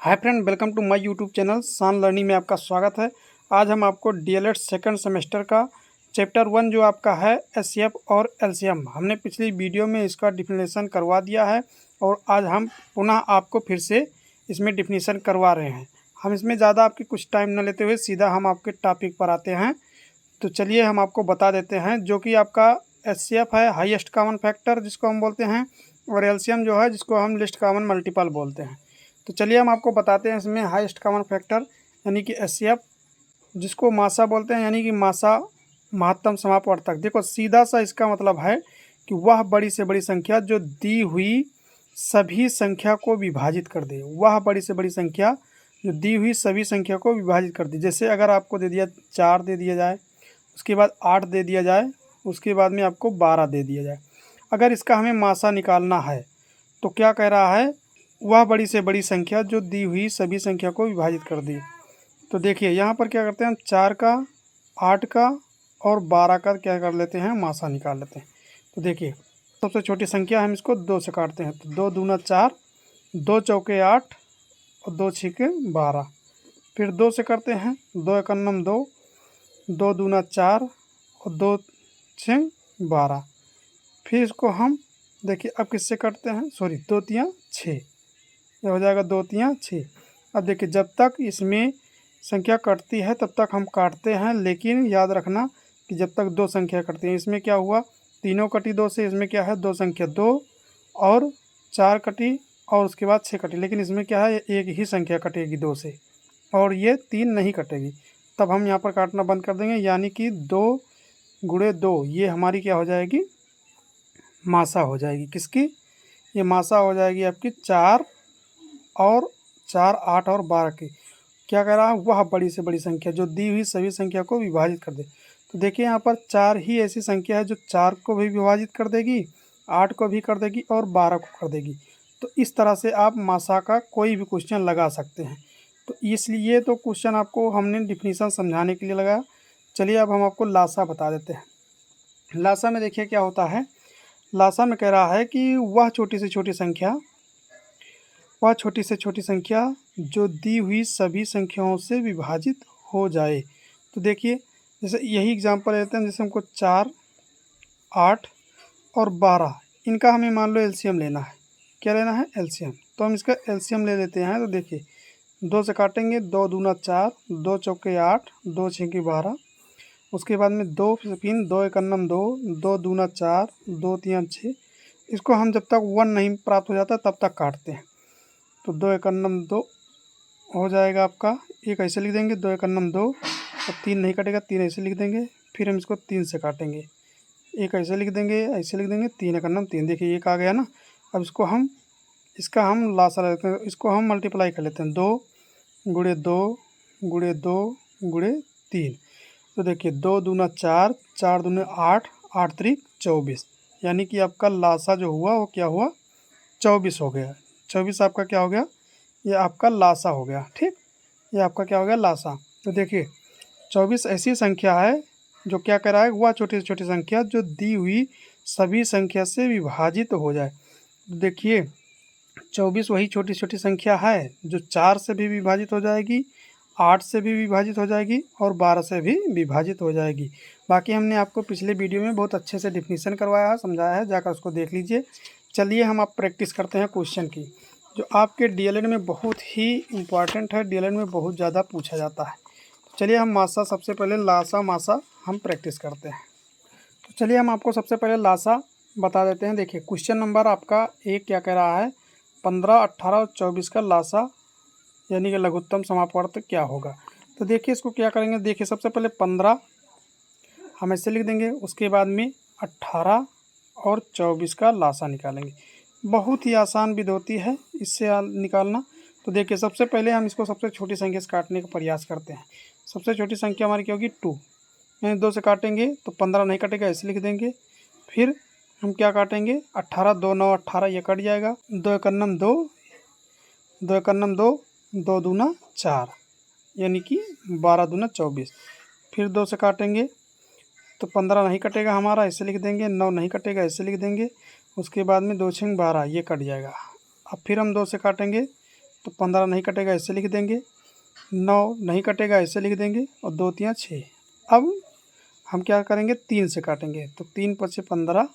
Hi friend, welcome to my YouTube channel सान learning में आपका स्वागत है। आज हम आपको डीएलएड सेकंड सेमेस्टर का चैप्टर 1 जो आपका है एचसीएफ और एलसीएम, हमने पिछली वीडियो में इसका डिफिनेशन करवा दिया है और आज हम पुनः आपको फिर से इसमें डिफिनेशन करवा रहे हैं। हम इसमें ज़्यादा आपकी कुछ टाइम न लेते हुए सीधा हम आपके टॉपिक पर आते हैं। तो चलिए हम आपको बता देते हैं, जो कि आपका एचसीएफ है हाईएस्ट कॉमन फैक्टर जिसको हम बोलते हैं, और एलसीएम जो है जिसको हम लिस्ट कॉमन मल्टीपल बोलते हैं। तो चलिए हम आपको बताते हैं इसमें हाईएस्ट कॉमन फैक्टर यानी कि एचसीएफ, जिसको मासा बोलते हैं यानी कि मासा महत्तम समापवर्तक। देखो सीधा सा इसका मतलब है कि वह बड़ी से बड़ी संख्या जो दी हुई सभी संख्या को विभाजित कर दे। वह बड़ी से बड़ी संख्या जो दी हुई सभी संख्या को विभाजित कर दे। जैसे अगर आपको दे दिया 4 दे दिया जाए, उसके बाद 8 दे दिया जाए, उसके बाद में आपको 12 दे दिया जाए। अगर इसका हमें मासा निकालना है तो क्या कह रहा है, वह बड़ी से बड़ी संख्या जो दी हुई सभी संख्या को विभाजित कर दी। तो देखिए यहाँ पर क्या करते हैं, हम 4 का, 8 का और 12 का क्या कर लेते हैं, मासा निकाल लेते हैं। तो देखिए सबसे छोटी संख्या हम इसको 2 से काटते हैं, तो 2 दूना 4, 2 चौके 8 और 2 छिके 12। फिर 2 से करते हैं, 2 एकन्नम 2, 2 दूना 4 और 2 छः 12। फिर इसको हम देखिए अब किससे करते हैं, सॉरी 2 तियाँ 6, ये हो जाएगा 2 तियाँ 6। अब देखिए जब तक इसमें संख्या कटती है तब तक हम काटते हैं, लेकिन याद रखना कि जब तक 2 संख्या कटती है, इसमें क्या हुआ, तीनों कटी 2 से, इसमें क्या है 2 संख्या 2 और 4 कटी और उसके बाद 6 कटी, लेकिन इसमें क्या है एक ही संख्या कटेगी 2 से और ये 3 नहीं कटेगी। तब हम यहाँ पर काटना बंद कर देंगे, यानी कि 2 गुणे 2 ये हमारी क्या हो जाएगी, मासा हो जाएगी। किसकी, ये मासा हो जाएगी आपकी 4 और 4, 8 और 12 की। क्या कह रहा है, वह बड़ी से बड़ी संख्या जो दी हुई सभी संख्या को विभाजित कर दे। तो देखिए यहाँ पर 4 ही ऐसी संख्या है जो 4 को भी विभाजित कर देगी, 8 को भी कर देगी और 12 को कर देगी। तो इस तरह से आप मासा का कोई भी क्वेश्चन लगा सकते हैं। तो इसलिए तो क्वेश्चन आपको हमने डिफिनीसन समझाने के लिए लगाया। चलिए अब हम आपको लासा बता देते हैं। लासा में देखिए क्या होता है, लासा में कह रहा है कि वह छोटी से छोटी संख्या, वह छोटी से छोटी संख्या जो दी हुई सभी संख्याओं से विभाजित हो जाए। तो देखिए जैसे यही एग्जांपल लेते हैं, जैसे हमको 4, 8 और 12 इनका हमें मान लो एलसीएम लेना है। क्या लेना है, एलसीएम। तो हम इसका एलसीएम ले लेते हैं। तो देखिए 2 से काटेंगे, 2 दूना 4, 2 चौके 8, 2 छक्के 12। उसके बाद में 2 फिर 2 एकन्नम 2, 2 दूना 4, 2 तियाँ 6। इसको हम जब तक 1 नहीं प्राप्त हो जाता तब तक काटते हैं। तो 2 एकन्नम 2 हो जाएगा आपका, एक ऐसे लिख देंगे 2 एकन्नम 2 और 3 नहीं कटेगा, 3 ऐसे लिख देंगे। फिर हम इसको 3 से काटेंगे, एक ऐसे लिख देंगे, ऐसे लिख देंगे, 3 एकन्नम 3। देखिए एक आ गया ना। अब इसको हम, इसका हम लासा लेते हैं, इसको हम मल्टीप्लाई कर लेते हैं, 2 गुणे 2 गुणे 2 गुणे 3। तो देखिए 2 दूना 4, 4 दूने 8, 8 त्रिक 24, यानी कि आपका लासा जो हुआ वो क्या हुआ, 24 हो गया। 24 आपका क्या हो गया, ये आपका लासा हो गया। ठीक, ये आपका क्या हो गया, लासा। तो देखिए 24 ऐसी संख्या है जो क्या कह रहा है, वह छोटी से छोटी संख्या जो दी हुई सभी संख्या से विभाजित हो जाए। तो देखिए 24 वही छोटी छोटी संख्या है जो 4 से भी विभाजित हो जाएगी, 8 से भी विभाजित हो जाएगी और 12 से भी विभाजित हो जाएगी। बाकी हमने आपको पिछले वीडियो में बहुत अच्छे से डिफिनीशन करवाया है, समझाया है, जाकर उसको देख लीजिए। चलिए हम आप प्रैक्टिस करते हैं क्वेश्चन की, जो आपके डीएलएड में बहुत ही इम्पॉर्टेंट है, डीएलएड में बहुत ज़्यादा पूछा जाता है। तो चलिए हम मासा, सबसे पहले लासा मासा हम प्रैक्टिस करते हैं। तो चलिए हम आपको सबसे पहले लासा बता देते हैं। देखिए क्वेश्चन नंबर आपका एक क्या कह रहा है, 15, 18 और 24 का लासा यानी कि लघुत्तम समापवर्तक क्या होगा। तो देखिए इसको क्या करेंगे, देखिए सबसे पहले 15 हम ऐसे लिख देंगे, उसके बाद में 18 और 24 का लासा निकालेंगे। बहुत ही आसान विधि होती है इससे निकालना। तो देखिए सबसे पहले हम इसको सबसे छोटी संख्या से काटने का प्रयास करते हैं। सबसे छोटी संख्या हमारी क्या होगी, 2, यानी 2 से काटेंगे तो 15 नहीं कटेगा, ऐसे लिख देंगे। फिर हम क्या काटेंगे, 18, 2 9 18, ये कट जाएगा। 2 एकन्नम 2, 2 एकन्नम 2, 2 दूना 4, यानी कि 12 दूना 24। फिर 2 से काटेंगे तो 15 नहीं कटेगा हमारा, ऐसे लिख देंगे। 9 नहीं कटेगा, ऐसे लिख देंगे। उसके बाद में 2 छंग 12, ये कट जाएगा। अब फिर हम 2 से काटेंगे तो 15 नहीं कटेगा, ऐसे लिख देंगे। 9 नहीं कटेगा, ऐसे लिख देंगे। और 2 तियाँ 6। अब हम क्या करेंगे, 3 से काटेंगे। तो 3 पचे 15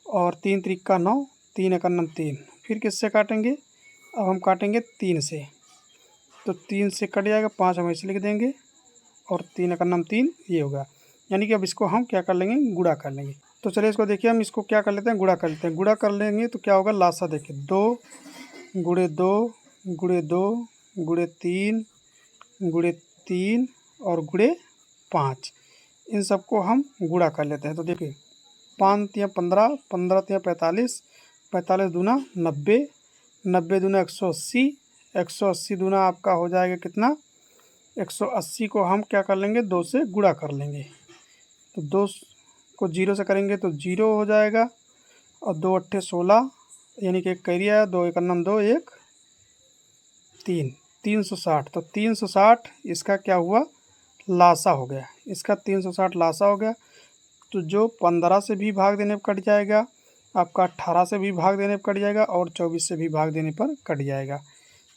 और 3 त्रिका 9, 3 एक अन्नम 3। फिर किससे काटेंगे, अब हम काटेंगे 3 से। तो 3 से कट जाएगा, 5 हम ऐसे लिख देंगे। और 3 एक अन्नम 3 ये होगा। यानी कि अब इसको हम क्या कर लेंगे, गुणा कर लेंगे। तो चलिए इसको देखिए, हम इसको क्या कर लेते हैं, गुणा कर लेते हैं। गुणा कर लेंगे तो क्या होगा, लासा देखिए 2 गुणे 2 गुणे 2 गुणे 3 गुणे 3 और गुणे 5। इन सबको हम गुणा कर लेते हैं। तो देखिए 5 तियाँ 15, 15 तियाँ 45, 45 दूना 90, 90 दूना 180, 180 दूना आपका हो जाएगा कितना, 180 को हम क्या कर लेंगे, 2 से गुणा कर लेंगे। तो 2 को 0 से करेंगे तो 0 हो जाएगा। और 2 अट्ठे 16, यानी कि एक कैरिया, 2 एक अन्नम 2, 1 3, 360। तो 360 इसका क्या हुआ, लासा हो गया। इसका 360 लासा हो गया। तो जो 15 से भी भाग देने पर कट जाएगा, आपका 18 से भी भाग देने पर कट जाएगा, और 24 से भी भाग देने पर कट जाएगा।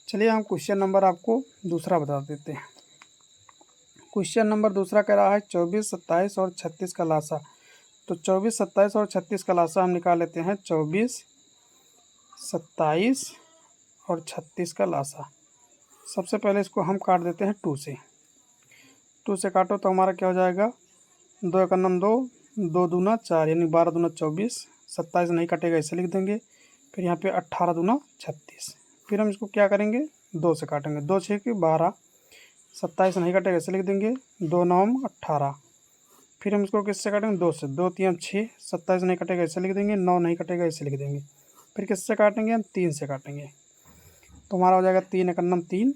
चलिए हम क्वेश्चन नंबर आपको दूसरा बता देते हैं। क्वेश्चन नंबर दूसरा कह रहा है 24, 27 और 36 का लासा। तो 24, 27 और 36 का लासा हम निकाल लेते हैं। 24, 27 और 36 का लासा। सबसे पहले इसको हम काट देते हैं 2 से। 2 से काटो तो हमारा क्या हो जाएगा, 2 एक अन्नम 2, 2 दूना 4, यानी 12 दूना 24, 27 नहीं कटेगा, ऐसे लिख देंगे। फिर यहाँ पे 18 दूना 36। फिर हम इसको क्या करेंगे, 2 से काटेंगे। 2 6 के 12, 27 नहीं कटेगा, ऐसे लिख देंगे। 2 9 18। फिर हम इसको किससे काटेंगे, 2 से। 2 3 6, 27 नहीं कटेगा, ऐसे लिख देंगे। 9 नहीं कटेगा, ऐसे लिख देंगे। फिर किससे काटेंगे, हम 3 से काटेंगे। तो हमारा हो जाएगा 3 एक अन्नम 3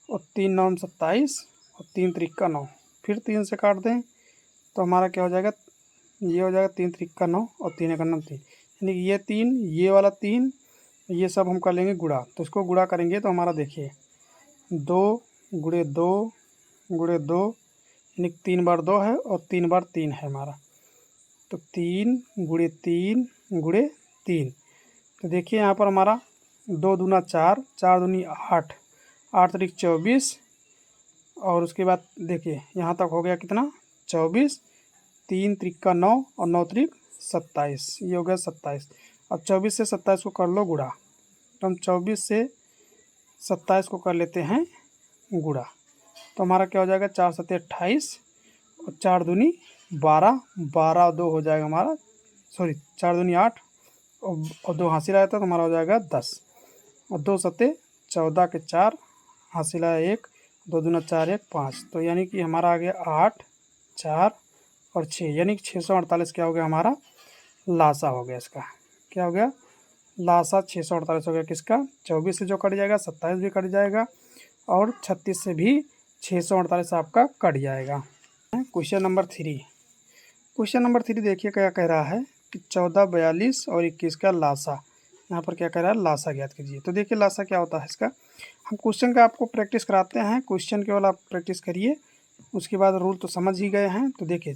और 3 9 27 और 3 त्रिका 9। फिर 3 से काट दें तो हमारा क्या हो जाएगा, ये हो जाएगा 3 त्रिका 9 और 3 एक अन्नम 3, यानी कि ये 3, ये वाला 3, ये सब हम कर लेंगे गुणा। तो इसको गुणा करेंगे तो हमारा देखिए 2 गुणे 2 गुणे 2, यानी 3 बार 2 है और 3 बार 3 है हमारा। तो 3 गुणे 3 गुणे 3। तो देखिए यहाँ पर हमारा 2 दूना 4, 4 दूनी 8, 8 त्रिक 24। और उसके बाद देखिए यहाँ तक हो गया कितना, 24, 3 त्रिका 9 और 9 त्रिक 27, ये हो गया 27। अब 24 से 27 को कर लो गुणा। तो हम 24 से 27 को कर लेते हैं गुणा। तो हमारा क्या हो जाएगा, 4 सत्ते 28 और 4 दूनी 12, 12 और 2 हो जाएगा हमारा, सॉरी 4 दूनी 8 और 2 हासिल आया था तो हमारा हो जाएगा 10। और 2 सत्ते 14 के 4 हासिल आया 1, 2 दूना 4 1 5। तो यानी कि हमारा आ गया 8 4 और 6, यानी कि 648 क्या हो गया हमारा, लासा हो गया। इसका क्या हो गया, लासा 648 हो गया। किसका, 24 से जो कट जाएगा 27 भी कट जाएगा और 36 से भी 648 आपका कट जाएगा। Question number 3। क्वेश्चन नंबर 3 देखिए क्या कह रहा है कि 14, 42 और 21 का लासा। यहाँ पर क्या कह रहा है, लासा ज्ञात कीजिए। तो देखिए लासा क्या होता है इसका, हम क्वेश्चन का आपको प्रैक्टिस कराते हैं। क्वेश्चन केवल आप प्रैक्टिस करिए, उसके बाद रूल तो समझ ही गए हैं। तो देखिए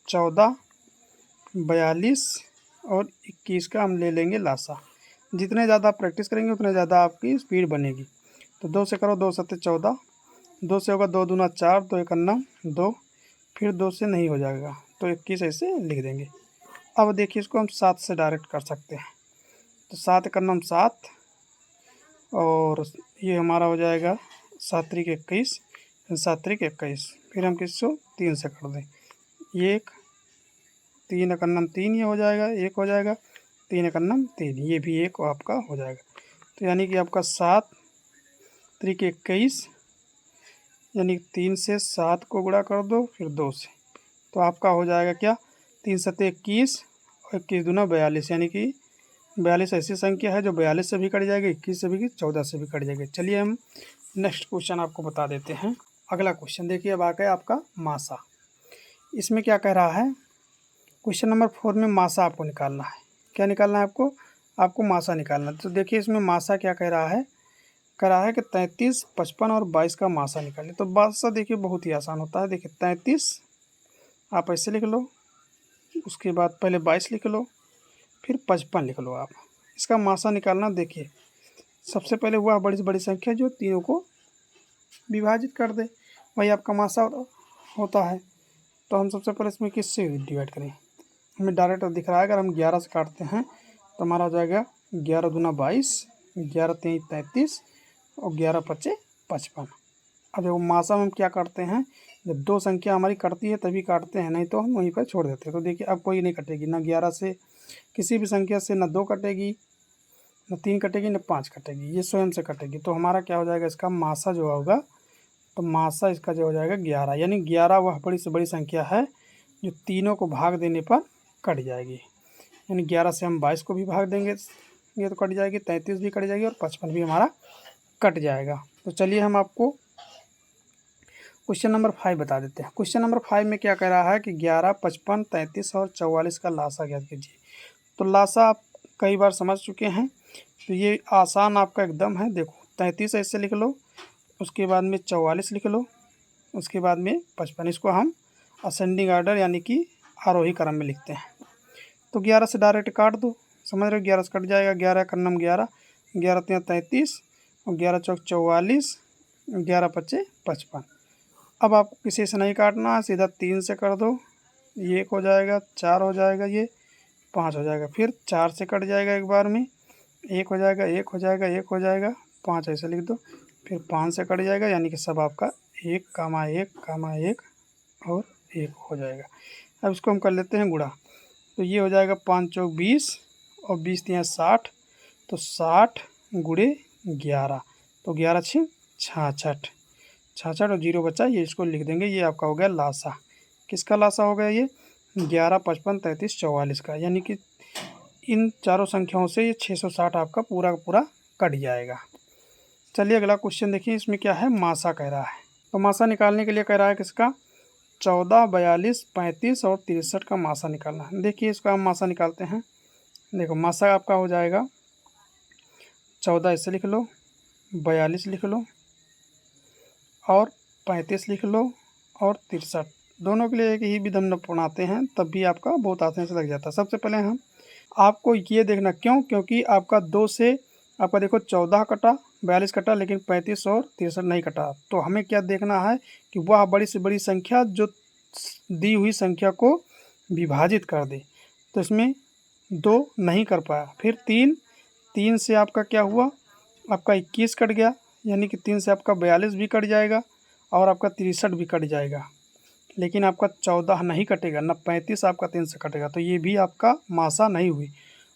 14, 42 और 21 का हम ले लेंगे लासा। जितने ज़्यादा आप प्रैक्टिस करेंगे उतने ज़्यादा आपकी स्पीड बनेगी। तो 2 से करो, 2 सत्ते 14, 2 से होगा 2 दूना 4, 2 एक अन्ना 2, फिर 2 से नहीं हो जाएगा तो 21 ऐसे लिख देंगे। अब देखिए इसको हम 7 से डायरेक्ट कर सकते हैं। तो 7 एक अन्नम 7 और ये हमारा हो जाएगा 7 त्रिक 21, 7 त्रिक 21। फिर हम किसको 3 से कर दें, 1 3 एक अन्नम 3 ये हो जाएगा, 1 हो जाएगा। 3 एक अन्नम 3, ये भी 1 आपका हो जाएगा। तो यानी कि आपका 7 त्रिक 21, यानी 3 से 7 को गुणा कर दो फिर 2 से, तो आपका हो जाएगा क्या, 3 सत्ते 21 और 21 दूना 42, यानी कि 42 ऐसी संख्या है जो 42 से भी कट जाएगी, 21 से भी, 14 से भी कट जाएगी। चलिए हम नेक्स्ट क्वेश्चन आपको बता देते हैं। अगला क्वेश्चन देखिए, अब आ गया आपका मासा। इसमें क्या कह रहा है, क्वेश्चन नंबर 4 में मासा आपको निकालना है। क्या निकालना है आपको, आपको मासा निकालना है। तो देखिए इसमें मासा क्या कह रहा है, कह रहा है कि 33, 55 और 22 का मासा निकालिए। तो मासा देखिए बहुत ही आसान होता है। देखिए 33 आप ऐसे लिख लो, उसके बाद पहले 22 लिख लो, फिर 55 लिख लो आप। इसका मासा निकालना देखिए सबसे पहले वह बड़ी से बड़ी संख्या जो तीनों को विभाजित कर दे, वही आपका मासा होता है। तो हम सबसे पहले इसमें किससे डिवाइड करें, हमें डायरेक्ट दिख रहा है। अगर हम 11 से काटते हैं तो हमारा हो जाएगा 11 दूना 22, 11 तेईस 33 और 11 पच्चे 55। अब देखो मासा में हम क्या करते हैं, जब दो संख्या हमारी कटती है तभी काटते हैं, नहीं तो हम वहीं पर छोड़ देते हैं। तो देखिए अब कोई नहीं कटेगी, ना 11 से किसी भी संख्या से ना 2 कटेगी, ना 3 कटेगी, ना 5 कटेगी, ये स्वयं से कटेगी। तो हमारा क्या हो जाएगा, इसका मासा जो होगा, तो मासा इसका जो हो जाएगा 11, यानी 11 वह बड़ी से बड़ी संख्या है जो तीनों को भाग देने पर कट जाएगी। यानी 11 से हम 22 को भी भाग देंगे, ये तो कट जाएगी, 33 भी कट जाएगी और 55 भी हमारा कट जाएगा। तो चलिए हम आपको क्वेश्चन नंबर 5 बता देते हैं। क्वेश्चन नंबर 5 में क्या कह रहा है कि 11, 55, 33 और 44 का लासा ज्ञात कीजिए। तो लासा आप कई बार समझ चुके हैं, तो ये आसान आपका एकदम है। देखो 33 ऐसे लिख लो, उसके बाद में 44 लिख लो, उसके बाद में 55। इसको हम असेंडिंग ऑर्डर यानी कि आरोही क्रम में लिखते हैं। तो 11 से डायरेक्ट काट दो, समझ रहे हो, 11 से कट जाएगा, 11 का नम 11, 11 3 33 और 11 चौक 44, 11 पच्चे 55। अब आपको किसी से नहीं काटना है, सीधा 3 से कर दो, ये 1 हो जाएगा, 4 हो जाएगा, ये 5 हो जाएगा, फिर 4 से कट जाएगा एक बार में, 1 हो जाएगा, 1 हो जाएगा, 1 हो जाएगा, 5 ऐसे लिख दो, फिर 5 से कट जाएगा, यानी कि सब आपका 1, 1 और 1 हो जाएगा। अब इसको हम कर लेते हैं गुणा। तो ये हो जाएगा 5 चौक 20 और 20 तिया 60, तो 60 गुणे 11, तो 11 6 66, 66 और 0 बचा, ये इसको लिख देंगे। ये आपका हो गया लासा। किसका लासा हो गया ये, 11, 55, 33, 44 का, यानी कि इन चारों संख्याओं से ये 660 आपका पूरा का पूरा कट जाएगा। चलिए अगला क्वेश्चन देखिए, इसमें क्या है, मासा कह रहा है। तो मासा निकालने के लिए कह रहा है किसका, 14, 42, 35 और 63 का मासा निकालना है। देखिए इसका हम मासा निकालते हैं। देखो मासा आपका हो जाएगा 14 ऐसे लिख लो, 42 लिख लो और 35 लिख लो और 63, दोनों के लिए एक ही विधि हम बनाते हैं, तब भी आपका बहुत आसानी से लग जाता है। सबसे पहले हम आपको ये देखना, क्योंकि आपका 2 से आपका देखो 14 कटा, 42 कटा, लेकिन 35 और 63 नहीं कटा। तो हमें क्या देखना है कि वह बड़ी से बड़ी संख्या जो दी हुई संख्या को विभाजित कर दे। तो इसमें 2 नहीं कर पाया, फिर 3 से आपका क्या हुआ, आपका 21 कट गया, यानी कि 3 से आपका 42 भी कट जाएगा और आपका 63 भी कट जाएगा, लेकिन आपका 14 नहीं कटेगा, ना 35 आपका 3 से कटेगा, तो ये भी आपका मासा नहीं हुई।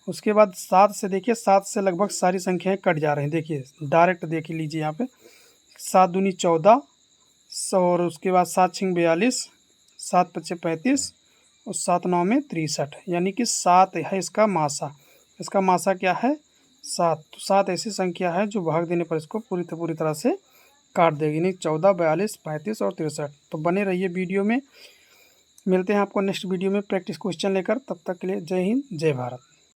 उसके बाद 7 से देखिए, 7 से लगभग सारी संख्याएं कट जा रही हैं। देखिए डायरेक्ट देख लीजिए यहाँ पे, 7 दूनी 14 और उसके बाद 7 छिंग 42, 7 पच्चे 35 और 7 9 में 63, यानी कि 7 है इसका मासा। इसका मासा क्या है, 7। तो 7 ऐसी संख्या है जो भाग देने पर इसको पूरी तरह से काट देगी, नहीं 14, 42, 35 और 63। तो बने रहिए वीडियो में, मिलते हैं आपको नेक्स्ट वीडियो में प्रैक्टिस क्वेश्चन लेकर। तब तक के लिए जय हिंद, जय भारत।